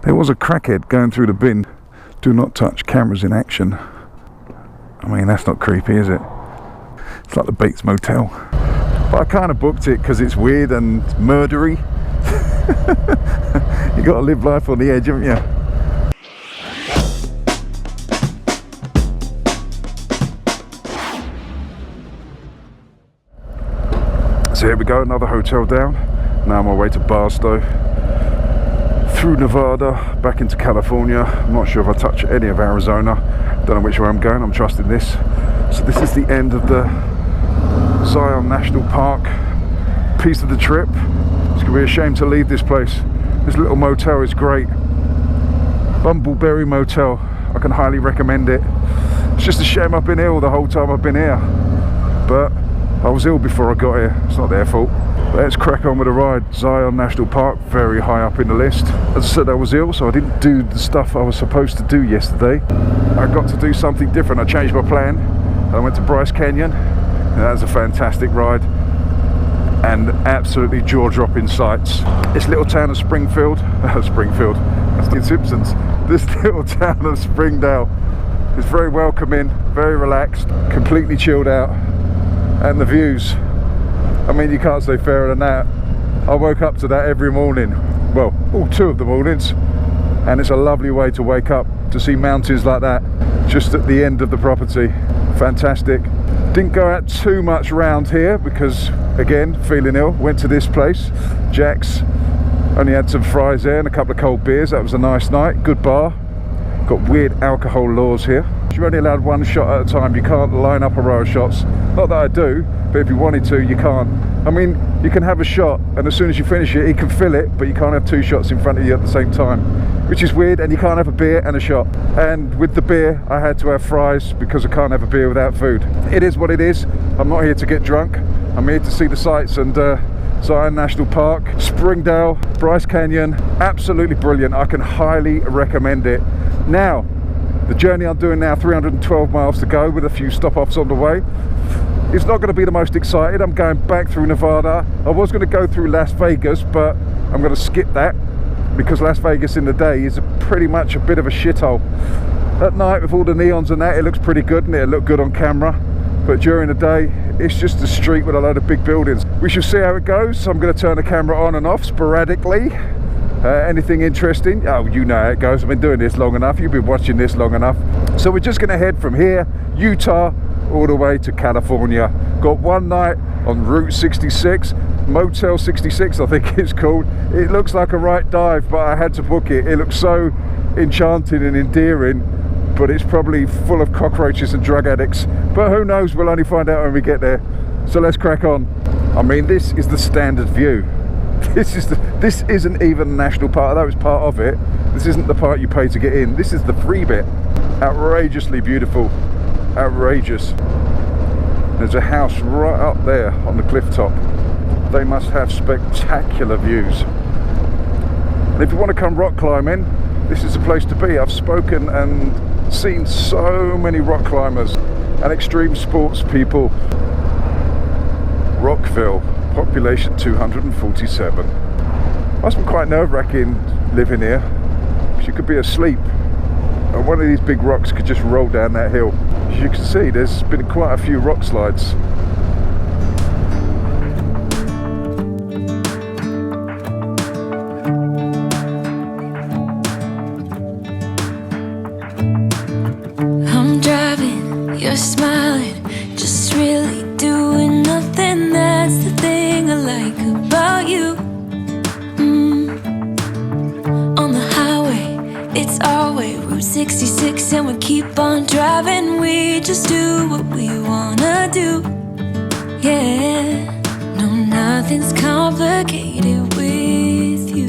There was a crackhead going through the bin. Do not touch, cameras in action. I mean, that's not creepy, is it? It's like the Bates Motel. But I kind of booked it because it's weird and murdery. You got to live life on the edge, haven't you? So here we go, another hotel down. Now I'm on my way to Barstow, through Nevada, back into California. I'm not sure if I touch any of Arizona. Don't know which way I'm going, I'm trusting this. So this is the end of the Zion National Park piece of the trip. It's going to be a shame to leave this place. This little motel is great. Bumbleberry Motel, I can highly recommend it. It's just a shame I've been ill the whole time I've been here. But I was ill before I got here, it's not their fault. Let's crack on with the ride. Zion National Park, very high up in the list. As I said, I was ill, so I didn't do the stuff I was supposed to do yesterday. I got to do something different. I changed my plan. I went to Bryce Canyon, and that was a fantastic ride. And absolutely jaw-dropping sights. This little town of Springfield, Springfield, that's the Simpsons. This little town of Springdale is very welcoming, very relaxed, completely chilled out. And the views, I mean, you can't say fairer than that. I woke up to that every morning, well, all 2 of the mornings, and it's a lovely way to wake up, to see mountains like that just at the end of the property. Fantastic. Didn't go out too much round here because, again, feeling ill. Went to this place, Jack's, only had some fries there and a couple of cold beers. That was a nice night, good bar. Got weird alcohol laws here. You're only allowed 1 shot at a time. You can't line up a row of shots. Not that I do, but if you wanted to, you can't. I mean, you can have a shot, and as soon as you finish it, he can fill it, but you can't have 2 shots in front of you at the same time, which is weird. And you can't have a beer and a shot. And with the beer, I had to have fries because I can't have a beer without food. It is what it is. I'm not here to get drunk. I'm here to see the sights, and Zion National Park, Springdale, Bryce Canyon, absolutely brilliant. I can highly recommend it. Now, the journey I'm doing now, 312 miles to go with a few stop-offs on the way. It's not going to be the most excited. I'm going back through Nevada. I was going to go through Las Vegas, but I'm going to skip that because Las Vegas in the day is pretty much a bit of a shithole. At night, with all the neons and that, it looks pretty good, and it looked good on camera. But during the day, it's just a street with a load of big buildings. We shall see how it goes. I'm going to turn the camera on and off sporadically. Anything interesting? Oh, you know how it goes. I've been doing this long enough. You've been watching this long enough. So we're just going to head from here, Utah, all the way to California. Got 1 night on Route 66, Motel 66 I think it's called. It looks like a right dive, but I had to book it. It looks so enchanting and endearing, but it's probably full of cockroaches and drug addicts. But who knows, we'll only find out when we get there. So let's crack on. I mean, this is the standard view. This isn't even a national park, although it's part of it. This isn't the part you pay to get in. This is the free bit. Outrageously beautiful. Outrageous. There's a house right up there on the cliff top. They must have spectacular views. And if you want to come rock climbing, this is the place to be. I've spoken and seen so many rock climbers and extreme sports people. Rockville, population 247. Must be quite nerve-wracking living here, because you could be asleep and one of these big rocks could just roll down that hill. As you can see, there's been quite a few rock slides. I'm driving, you're smiling, just really doing nothing. That's the thing I like about you. On the highway, it's our way, Route 66, and we keep on driving. We just do what we wanna do. Yeah, no, nothing's complicated with you.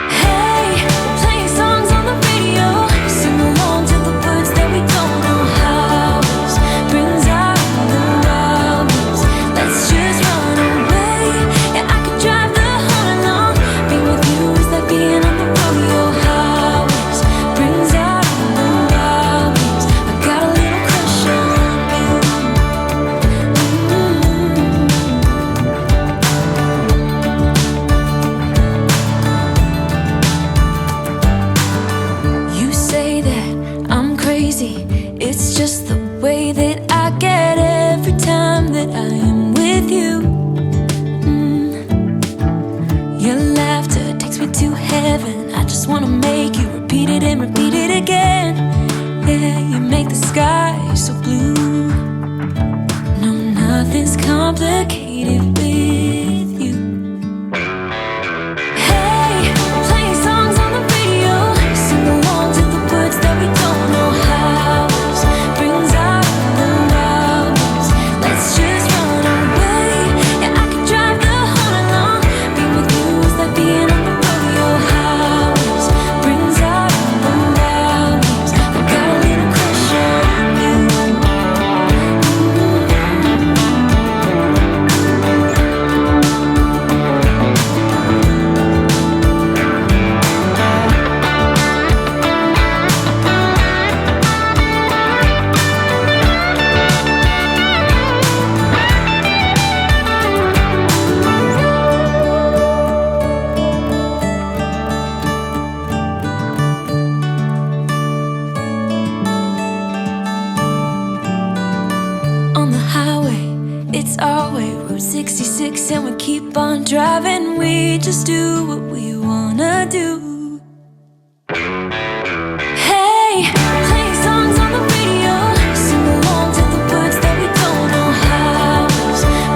Hey, we're playing songs on the radio, sing along to the words that we don't know. House brings out the wild moves. Let's just run away. Yeah, I could drive the whole night long. Being with you is like being on the rodeo. House brings out the wild moves. I got a little crush on you. crazy. It's just the way that I get every time that I am with you. Your laughter takes me to heaven. I just wanna make you repeat it and repeat it again. Yeah, you make the sky so blue. No, nothing's complicated with you. Hey, playing songs on the radio, sing along to the words that we don't know how. Brings out the wildness. Let's just run away. Yeah, I could drive the whole night long. Being with you is like being on the rodeo house. Brings out the wildness. I got a little crush on you. On the highway, it's our way, Route 66, and we keep on driving. We just do what we wanna do. Hey, playing songs on the radio, sing along to the words that we don't know how.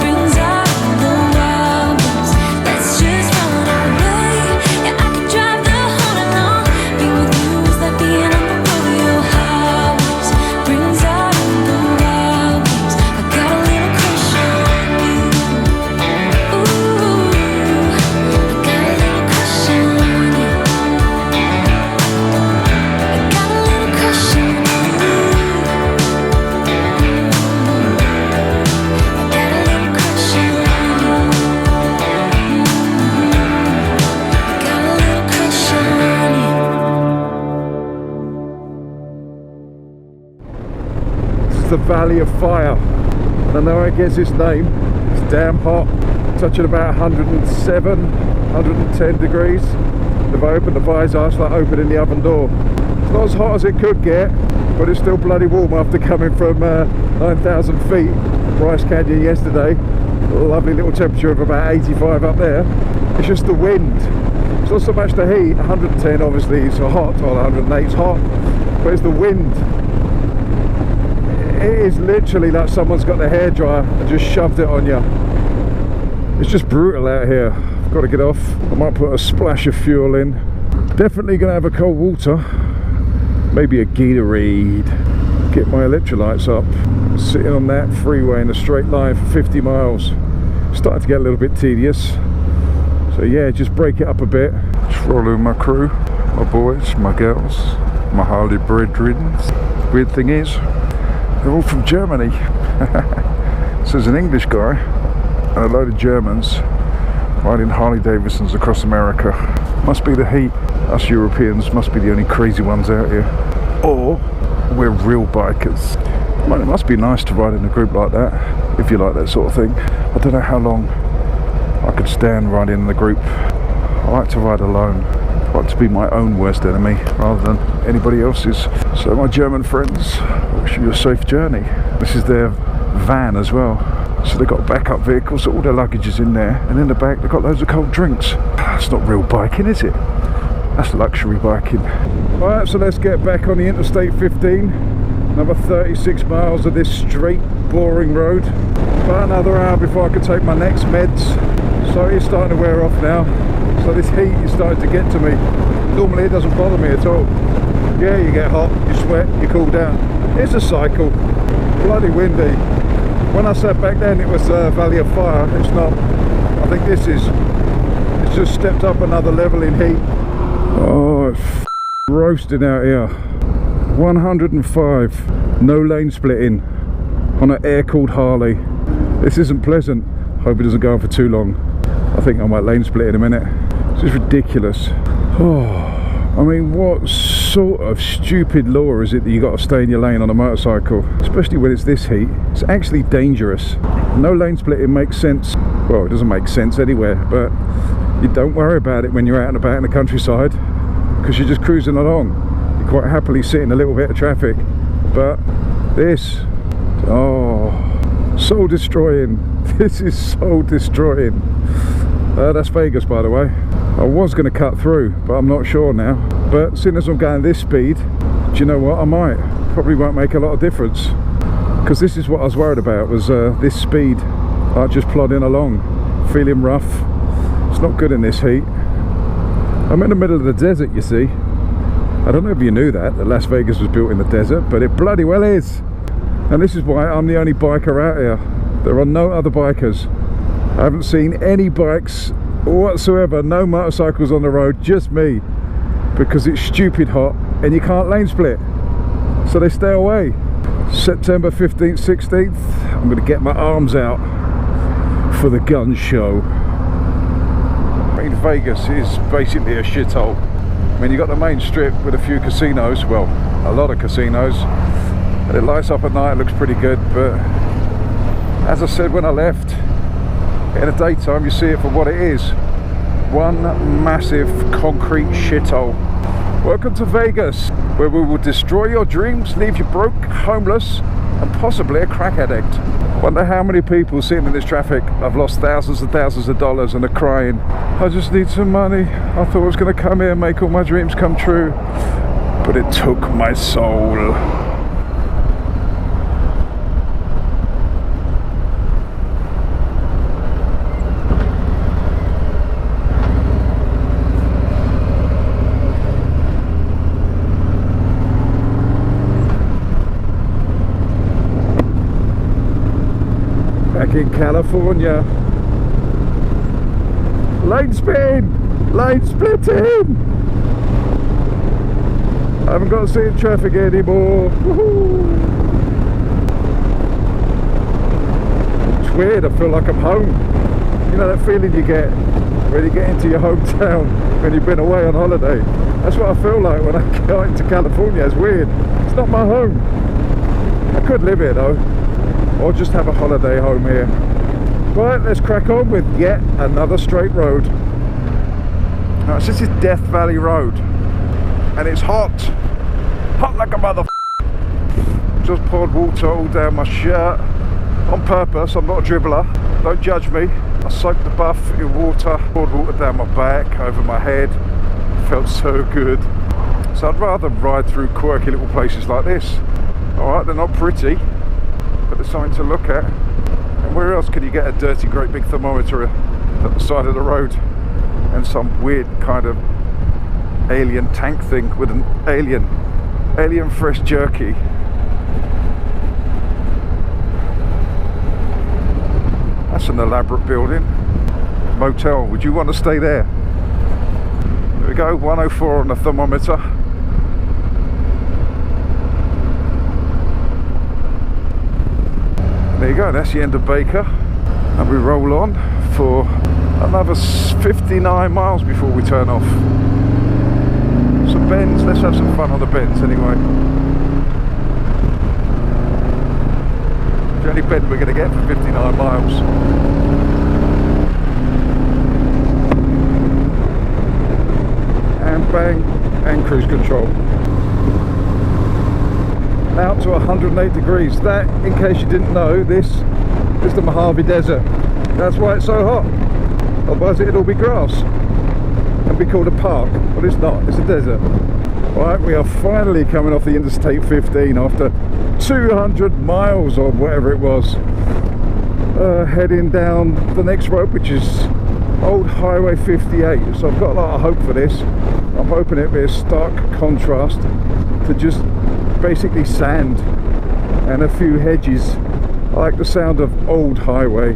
Brings out the wildness. Let's just run away. Yeah, I could drive the whole night long. Being with you is like being on the rodeo house. Brings out the wildness. I got a little crush on you. Ooh, I got a little crush on you. I got a little crush on you. I got a little crush on you. I got a little crush on you. This is the Valley of Fire. I know I guess its name. It's damn hot, touching about 107, 110 degrees. If I open the visor, it's like opening the oven door. It's not as hot as it could get, but it's still bloody warm after coming from 9,000 feet, Bryce Canyon yesterday. A lovely little temperature of about 85 up there. It's just the wind. It's not so much the heat. 110 obviously is hot, or 108 is hot, but it's the wind. It is literally like someone's got the hairdryer and just shoved it on you. It's just brutal out here. I've got to get off. I might put a splash of fuel in. Definitely going to have a cold water. Maybe a Gatorade. Get my electrolytes up. Sitting on that freeway in a straight line for 50 miles. Starting to get a little bit tedious. So yeah, just break it up a bit. Just following my crew, my boys, my girls, my Harley brethren. Weird thing is, they're all from Germany. So there's an English guy and a load of Germans riding Harley Davidsons across America. Must be the heat. Us Europeans must be the only crazy ones out here. Or we're real bikers. Well, it must be nice to ride in a group like that, if you like that sort of thing. I don't know how long I could stand riding in a group. I like to ride alone. I like to be my own worst enemy rather than anybody else's. So my German friends, wish you a safe journey. This is their van as well. So they've got backup vehicles, so all their luggage is in there, and in the back they've got loads of cold drinks. That's not real biking, is it? That's luxury biking. Alright, so let's get back on the Interstate 15. Another 36 miles of this straight, boring road. About another hour before I can take my next meds. So it's starting to wear off now. So this heat is starting to get to me. Normally it doesn't bother me at all. Yeah, you get hot, you sweat, you cool down. It's a cycle. Bloody windy. When I said back then it was Valley of Fire, it's not. I think this is. It's just stepped up another level in heat. Oh, it's roasting out here. 105. No lane splitting on an air-cooled Harley. This isn't pleasant. Hope it doesn't go on for too long. I think I might lane split in a minute. This is ridiculous. Oh, I mean, what sort of stupid law is it that you got to stay in your lane on a motorcycle? Especially when it's this heat. It's actually dangerous. No lane splitting makes sense. Well, it doesn't make sense anywhere, but you don't worry about it when you're out and about in the countryside because you're just cruising along. You quite happily sit in a little bit of traffic But this, oh, soul destroying. This is soul destroying. That's Vegas, by the way. I was going to cut through, but I'm not sure now. But seeing as I'm going this speed, do you know what? I might. Probably won't make a lot of difference. Because this is what I was worried about, was this speed. Like just plodding along, feeling rough. It's not good in this heat. I'm in the middle of the desert, you see. I don't know if you knew that Las Vegas was built in the desert, but it bloody well is. And this is why I'm the only biker out here. There are no other bikers. I haven't seen any bikes whatsoever, no motorcycles on the road, just me. Because it's stupid hot and you can't lane split. So they stay away. September 15th, 16th, I'm going to get my arms out for the gun show. I mean, Vegas is basically a shithole. I mean, you got the main strip with a few casinos, well, a lot of casinos, and it lights up at night, it looks pretty good, but as I said when I left, in the daytime you see it for what it is. One massive concrete shithole. Welcome to Vegas, where we will destroy your dreams, leave you broke, homeless, and possibly a crack addict. Wonder how many people sitting in this traffic have lost thousands and thousands of dollars and are crying, I just need some money. I thought I was going to come here and make all my dreams come true, but it took my soul. Back in California. Lane spin! Lane splitting! I haven't got to see in traffic anymore. It's weird, I feel like I'm home. You know that feeling you get when you get into your hometown when you've been away on holiday? That's what I feel like when I go into California. It's weird. It's not my home. I could live here though, or just have a holiday home here. Right, let's crack on with yet another straight road. Now, this is Death Valley Road, and it's hot like a mother. Just poured water all down my shirt on purpose. I'm not a dribbler, don't judge me. I soaked the buff in water, poured water down my back, over my head. Felt so good. So I'd rather ride through quirky little places like this. Alright, they're not pretty, but there's something to look at. And where else can you get a dirty great big thermometer at the side of the road and some weird kind of alien tank thing with an alien fresh jerky? That's an elaborate building. Motel, would you want to stay there? There we go, 104 on the thermometer. There you go, that's the end of Baker, and we roll on for another 59 miles before we turn off. Some bends, let's have some fun on the bends anyway. The only bend we're going to get for 59 miles. And bang, and cruise control. Out to 108 degrees. That, in case you didn't know, this is the Mojave Desert. That's why it's so hot. Otherwise it'd all be grass and be called a park, but it's not, it's a desert. Right, we are finally coming off the Interstate 15 after 200 miles or whatever it was. Heading down the next road, which is Old Highway 58. So I've got a lot of hope for this. I'm hoping it'll be a stark contrast to just basically sand and a few hedges. I like the sound of Old Highway.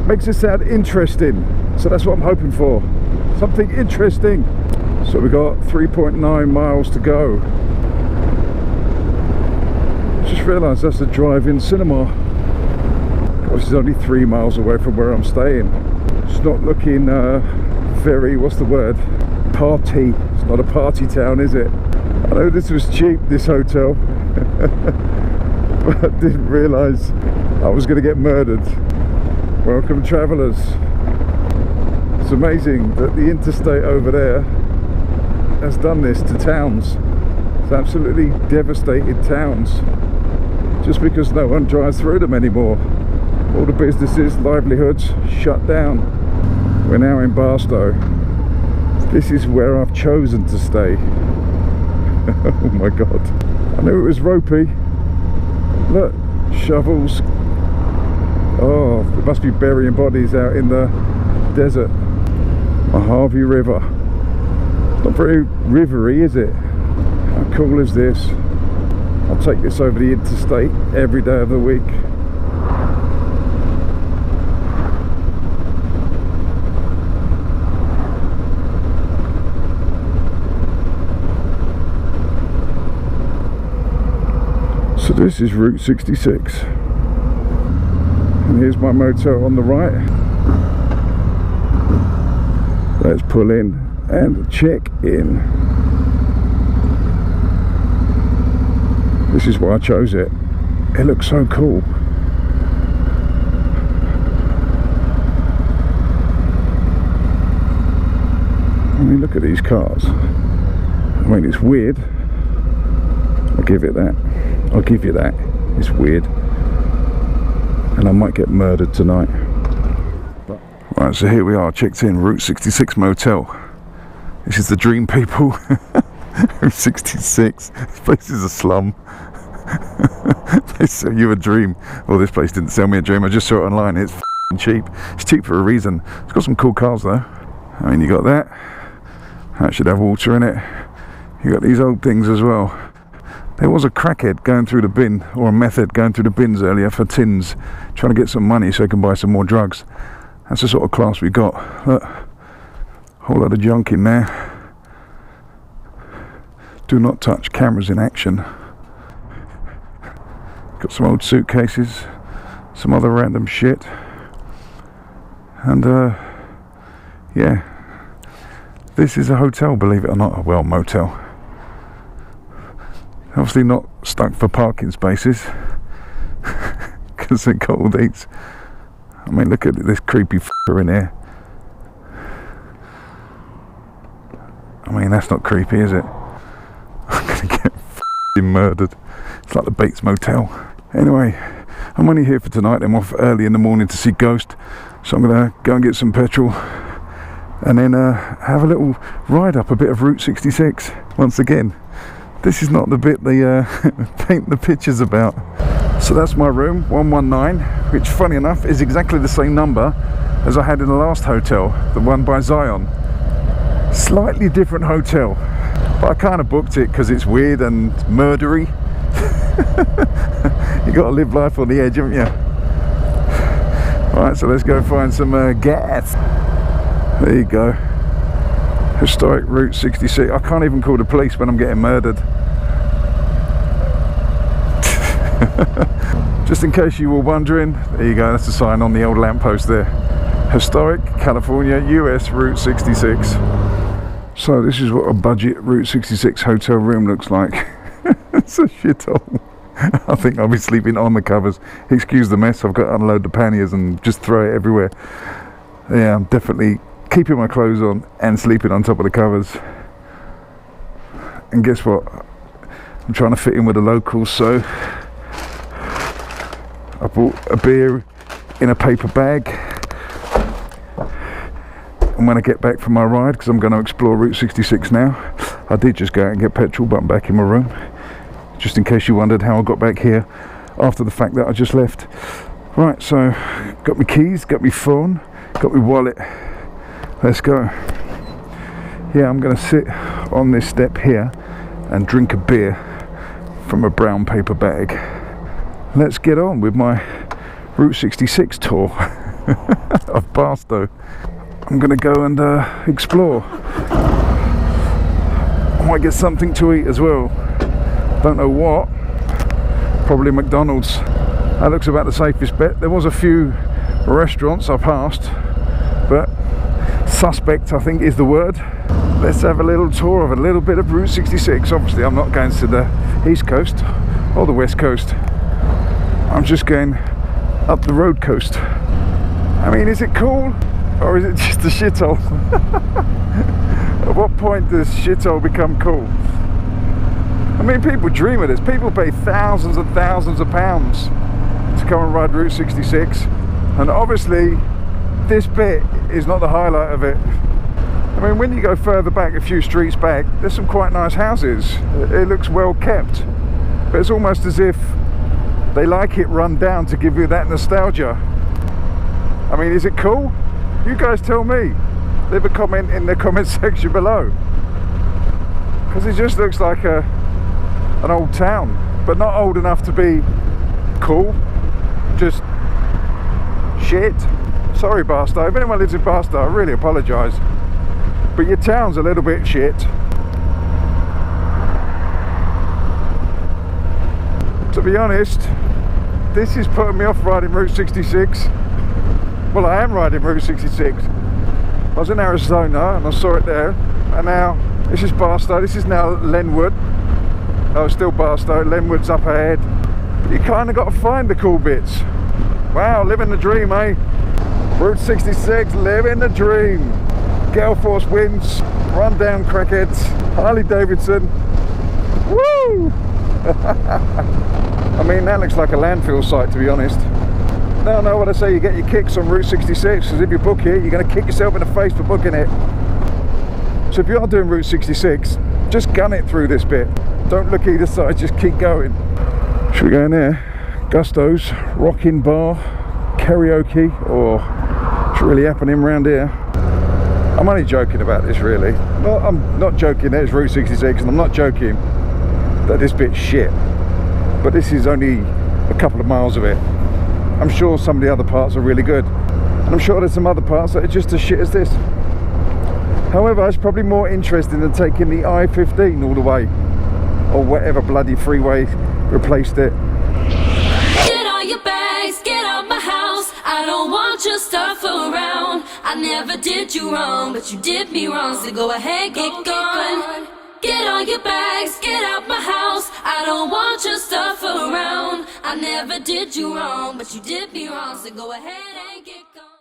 Makes it sound interesting, so that's what I'm hoping for, something interesting. So we got 3.9 miles to go. Just realised that's the drive-in cinema. This is only 3 miles away from where I'm staying. It's not looking very, what's the word, party. It's not a party town, is it? I know this was cheap, this hotel, but I didn't realise I was going to get murdered. Welcome travellers. It's amazing that the interstate over there has done this to towns. It's absolutely devastated towns just because no one drives through them anymore. All the businesses, livelihoods shut down. We're now in Barstow. This is where I've chosen to stay. Oh my god. I knew it was ropey. Look, shovels. Oh, they must be burying bodies out in the desert. Mojave River. It's not very rivery, is it? How cool is this? I'll take this over the interstate every day of the week. So this is Route 66. And here's my motel on the right. Let's pull in and check in. This is why I chose it. It looks so cool. I mean, look at these cars. I mean, it's weird. I'll give it that. I'll give you that. It's weird. And I might get murdered tonight. Right, so here we are, checked in, Route 66 motel. This is the dream, people. Route 66. This place is a slum. They sell you a dream. Well, this place didn't sell me a dream. I just saw it online. It's f***ing cheap. It's cheap for a reason. It's got some cool cars though. I mean, you got that. That should have water in it. You got these old things as well. There was a crackhead going through the bin, or a meth head going through the bins earlier for tins, trying to get some money so he can buy some more drugs. That's the sort of class we got. Look, whole lot of junk in there. Do not touch. Cameras in action. Got some old suitcases, some other random shit, and yeah, this is a hotel, believe it or not. Well, motel. Obviously not stuck for parking spaces because they got all these. I mean, look at this creepy f***er in here. I mean, that's not creepy, is it? I'm gonna get f***ing murdered. It's like the Bates Motel. Anyway, I'm only here for tonight. I'm off early in the morning to see Ghost, so I'm gonna go and get some petrol and then have a little ride up a bit of Route 66 once again. This is not the bit they paint the pictures about. So that's my room, 119, which funny enough is exactly the same number as I had in the last hotel, the one by Zion. Slightly different hotel, but I kind of booked it because it's weird and murdery. You got to live life on the edge, haven't you? Right, so let's go find some gas. There you go. Historic Route 66. I can't even call the police when I'm getting murdered. Just in case you were wondering, there you go, that's a sign on the old lamppost there. Historic California, US Route 66. So this is what a budget Route 66 hotel room looks like. It's a shithole. I think I'll be sleeping on the covers. Excuse the mess, I've got to unload the panniers and just throw it everywhere. Yeah, I'm definitely keeping my clothes on and sleeping on top of the covers. And guess what? I'm trying to fit in with the locals, so I bought a beer in a paper bag. And when I get back from my ride, because I'm going to explore Route 66 now, I did just go out and get petrol, but I'm back in my room. Just in case you wondered how I got back here after the fact that I just left. Right, so got my keys, got my phone, got my wallet. Let's go. Yeah, I'm going to sit on this step here and drink a beer from a brown paper bag. Let's get on with my Route 66 tour of Barstow. I'm going to go and explore. I might get something to eat as well. Don't know what. Probably McDonald's. That looks about the safest bet. There was a few restaurants I passed, but suspect I think is the word. Let's have a little tour of a little bit of Route 66. Obviously I'm not going to the east coast or the west coast. I'm just going up the road coast. I mean, is it cool or is it just a shithole? At what point does shithole become cool? I mean, people dream of this. People pay thousands and thousands of pounds to come and ride Route 66, and obviously this bit is not the highlight of it. I mean, when you go further back, a few streets back, there's some quite nice houses. It looks well kept, but it's almost as if they like it run down to give you that nostalgia. I mean, is it cool? You guys tell me. Leave a comment in the comment section below, because it just looks like an old town, but not old enough to be cool, just shit. Sorry Barstow, if anyone lives in Barstow, I really apologise, but your town's a little bit shit. To be honest, this is putting me off riding Route 66. Well, I am riding Route 66. I was in Arizona and I saw it there, and now this is Barstow. This is now Lenwood. Oh, still Barstow. Lenwood's up ahead. But you kind of got to find the cool bits. Wow, living the dream, eh? Route 66, living the dream. Gale Force winds, rundown crackheads, Harley Davidson. Woo! I mean, that looks like a landfill site, to be honest. No, what I say, you get your kicks on Route 66, because if you book it, you're going to kick yourself in the face for booking it. So if you are doing Route 66, just gun it through this bit. Don't look either side, just keep going. Should we go in there? Gusto's Rockin' Bar, karaoke, or what's really happening around here? I'm only joking about this, really. Well, I'm not joking that it's Route 66, and I'm not joking that this bit's shit. But this is only a couple of miles of it. I'm sure some of the other parts are really good, and I'm sure there's some other parts that are just as shit as this. However, it's probably more interesting than taking the I-15 all the way, or whatever bloody freeway replaced it. Get all your bags, get out my house. I don't want your stuff around. I never did you wrong, but you did me wrong, so go ahead, get gone. Get all your bags, get out my house. I don't want your stuff around. I never did you wrong, but you did me wrong, so go ahead and get gone.